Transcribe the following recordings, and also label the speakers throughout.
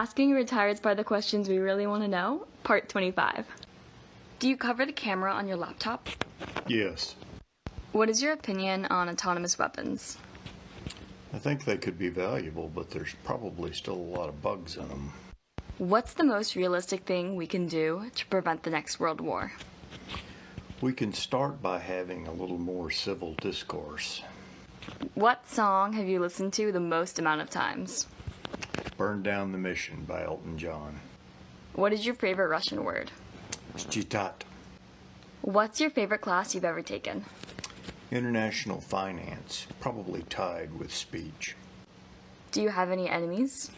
Speaker 1: Asking retirees by the questions we really want to know, part 25. Do you cover the camera on your laptop?
Speaker 2: Yes.
Speaker 1: What is your opinion on autonomous weapons?
Speaker 2: I think they could be valuable, but there's probably still a lot of bugs in them.
Speaker 1: What's the most realistic thing we can do to prevent the next world war?
Speaker 2: We can start by having a little more civil discourse.
Speaker 1: What song have you listened to the most amount of times?
Speaker 2: Burn Down the Mission by Elton John.
Speaker 1: What is your favorite Russian word?
Speaker 2: Считать.
Speaker 1: What's your favorite class you've ever taken?
Speaker 2: International finance, probably tied with speech.
Speaker 1: Do you have any enemies?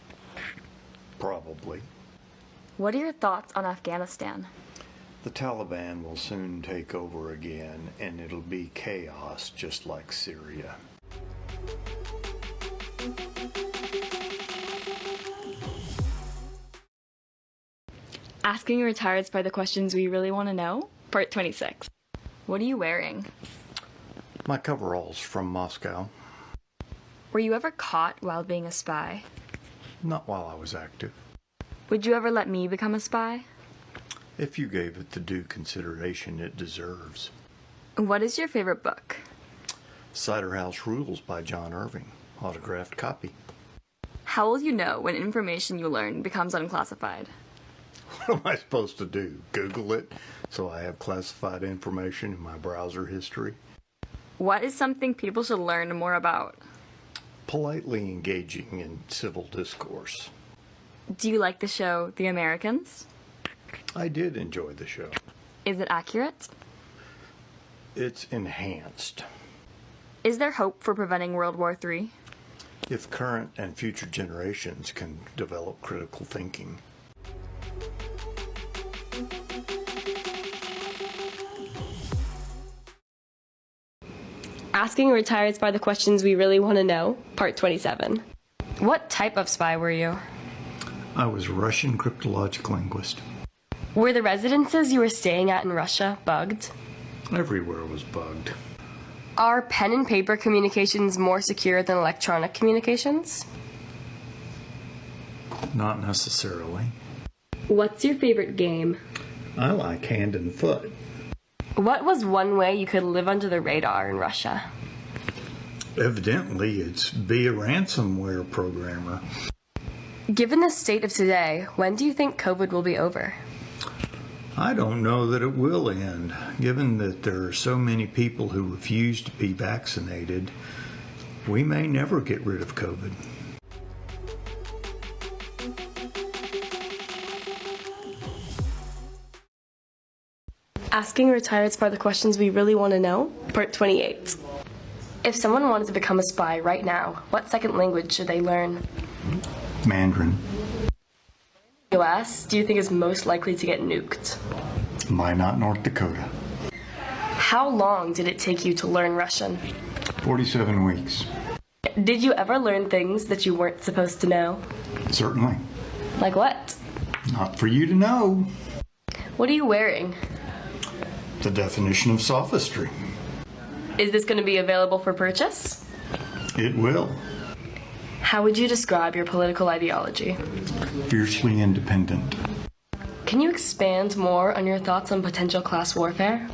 Speaker 2: Probably.
Speaker 1: What are your thoughts on Afghanistan?
Speaker 2: The Taliban will soon take over again, and it'll be chaos just like Syria.
Speaker 1: Asking retirees by the questions we really want to know, part 26. What are you wearing?
Speaker 2: My coveralls from Moscow.
Speaker 1: Were you ever caught while being a spy?
Speaker 2: Not while I was active.
Speaker 1: Would you ever let me become a spy?
Speaker 2: If you gave it the due consideration it deserves.
Speaker 1: What is your favorite book?
Speaker 2: Cider House Rules by John Irving. Autographed copy.
Speaker 1: How will you know when information you learn becomes unclassified?
Speaker 2: What am I supposed to do? Google it so I have classified information in my browser history?
Speaker 1: What is something people should learn more about?
Speaker 2: Politely engaging in civil discourse.
Speaker 1: Do you like the show The Americans?
Speaker 2: I did enjoy the show.
Speaker 1: Is it accurate?
Speaker 2: It's enhanced.
Speaker 1: Is there hope for preventing World War III?
Speaker 2: If current and future generations can develop critical thinking.
Speaker 3: Asking retirees by the questions we really want to know, part 27.
Speaker 1: What type of spy were you?
Speaker 2: I was a Russian cryptologic linguist.
Speaker 3: Were the residences you were staying at in Russia bugged?
Speaker 2: Everywhere was bugged.
Speaker 3: Are pen and paper communications more secure than electronic communications?
Speaker 2: Not necessarily.
Speaker 3: What's your favorite game?
Speaker 2: I like hand and foot.
Speaker 3: What was one way you could live under the radar in Russia?
Speaker 2: Evidently, it's be a ransomware programmer.
Speaker 3: Given the state of today, when do you think COVID will be over?
Speaker 2: I don't know that it will end, given that there are so many people who refuse to be vaccinated. We may never get rid of COVID.
Speaker 3: Asking retirees by the questions we really want to know, part 28. If someone wanted to become a spy right now, what second language should they learn?
Speaker 2: Mandarin.
Speaker 3: US, do you think is most likely to get nuked?
Speaker 2: Minot, North Dakota.
Speaker 3: How long did it take you to learn Russian?
Speaker 2: 47 weeks.
Speaker 3: Did you ever learn things that you weren't supposed to know?
Speaker 2: Certainly.
Speaker 3: Like what?
Speaker 2: Not for you to know.
Speaker 3: What are you wearing?
Speaker 2: The definition of sophistry.
Speaker 3: Is this going to be available for purchase?
Speaker 2: It will.
Speaker 3: How would you describe your political ideology?
Speaker 2: Fiercely independent.
Speaker 3: Can you expand more on your thoughts on potential class warfare?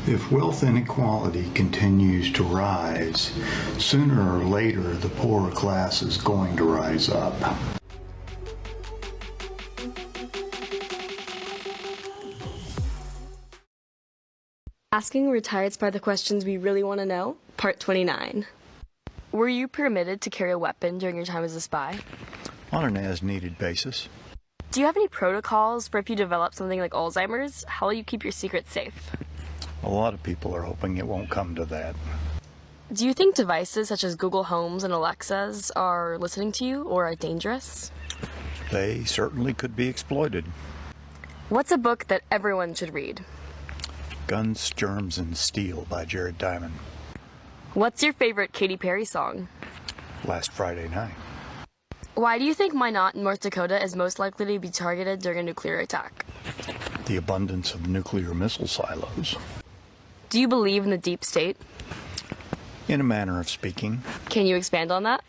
Speaker 2: If wealth inequality continues to rise, sooner or later the poorer class is going to rise up.
Speaker 3: Asking retirees by the questions we really want to know, part 29. Were you permitted to carry a weapon during your time as a spy?
Speaker 2: On an as-needed basis.
Speaker 3: Do you have any protocols for if you develop something like Alzheimer's? How will you keep your secrets safe?
Speaker 2: A lot of people are hoping it won't come to that.
Speaker 3: Do you think devices such as Google Homes and Alexas are listening to you or are dangerous?
Speaker 2: They certainly could be exploited.
Speaker 3: What's a book that everyone should read?
Speaker 2: Guns, Germs, and Steel by Jared Diamond.
Speaker 3: What's your favorite Katy Perry song?
Speaker 2: Last Friday night.
Speaker 3: Why do you think Minot, North Dakota is most likely to be targeted during a nuclear attack?
Speaker 2: The abundance of nuclear missile silos.
Speaker 3: Do you believe in the deep state?
Speaker 2: In a manner of speaking.
Speaker 3: Can you expand on that?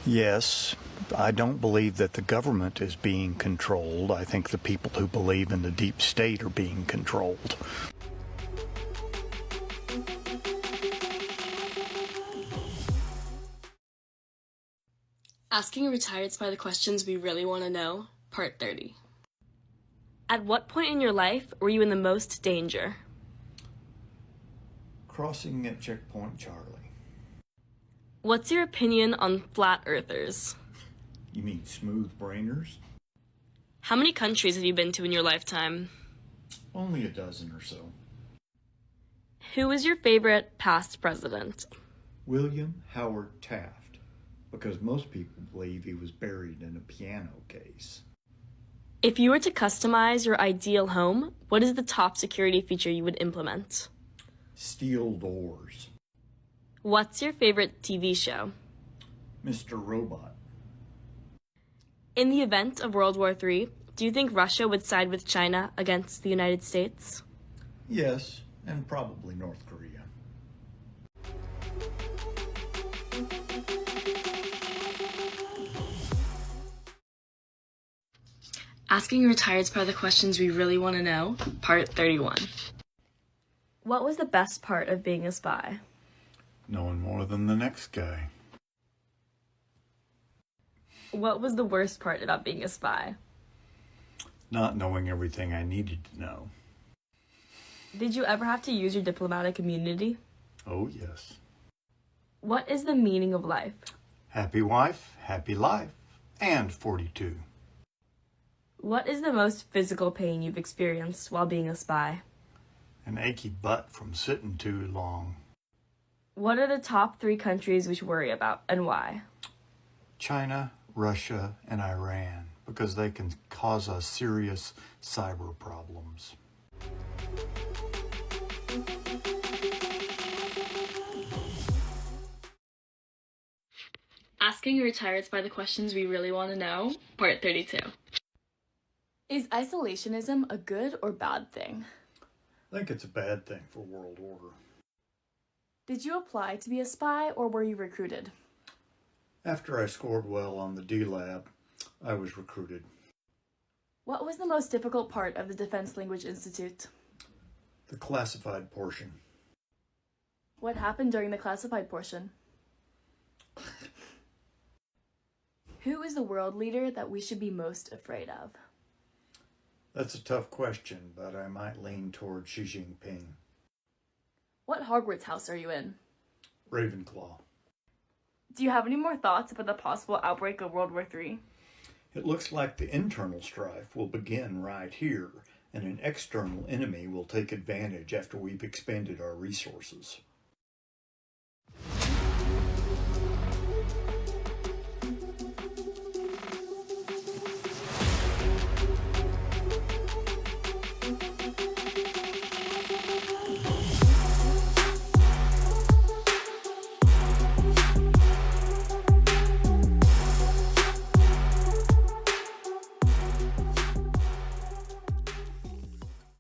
Speaker 2: Yes, I don't believe that the government is being controlled. I think the people who believe in the deep state are being controlled.
Speaker 3: Asking a retired spy the questions we really want to know, Part 30. At what point in your life were you in the most danger?
Speaker 2: Crossing at Checkpoint Charlie.
Speaker 3: What's your opinion on flat earthers?
Speaker 2: You mean smooth brainers?
Speaker 3: How many countries have you been to in your lifetime?
Speaker 2: Only a dozen or so.
Speaker 3: Who is your favorite past president?
Speaker 2: William Howard Taft, because most people believe he was buried in a piano case.
Speaker 3: If you were to customize your ideal home, what is the top security feature you would implement?
Speaker 2: Steel doors.
Speaker 3: What's your favorite TV show?
Speaker 2: Mr. Robot.
Speaker 3: In the event of World War III, do you think Russia would side with China against the United States?
Speaker 2: Yes, and probably North Korea.
Speaker 3: Asking a retired spy the questions we really want to know, Part 31. What was the best part of being a spy?
Speaker 2: Knowing more than the next guy.
Speaker 3: What was the worst part about being a spy?
Speaker 2: Not knowing everything I needed to know.
Speaker 3: Did you ever have to use your diplomatic immunity?
Speaker 2: Oh, yes.
Speaker 3: What is the meaning of life?
Speaker 2: Happy wife, happy life, and 42.
Speaker 3: What is the most physical pain you've experienced while being a spy?
Speaker 2: An achy butt from sitting too long.
Speaker 3: What are the top 3 countries we should worry about, and why?
Speaker 2: China, Russia, and Iran, because they can cause us serious cyber problems.
Speaker 3: Asking a retired spy the questions we really want to know, Part 32. Is isolationism a good or bad thing?
Speaker 2: I think it's a bad thing for world order.
Speaker 3: Did you apply to be a spy or were you recruited?
Speaker 2: After I scored well on the D-Lab, I was recruited.
Speaker 3: What was the most difficult part of the Defense Language Institute?
Speaker 2: The classified portion.
Speaker 3: What happened during the classified portion? Who is the world leader that we should be most afraid of?
Speaker 2: That's a tough question, but I might lean toward Xi Jinping.
Speaker 3: What Hogwarts house are you in?
Speaker 2: Ravenclaw.
Speaker 3: Do you have any more thoughts about the possible outbreak of World War III?
Speaker 2: It looks like the internal strife will begin right here, and an external enemy will take advantage after we've expended our resources.